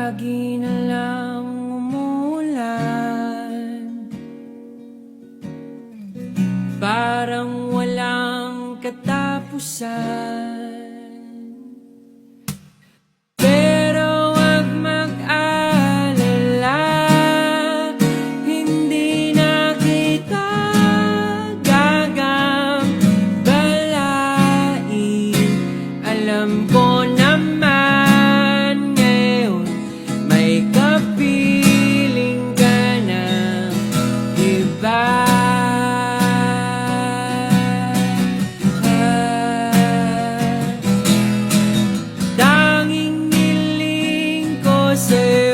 lagi na lang umuulan, parang walang katapusan. Pero wag mag-alala, hindi na kita gagambalain. Alam ko naman ngayon may kapiling ka ng iba. Tanging niling ko sa'yo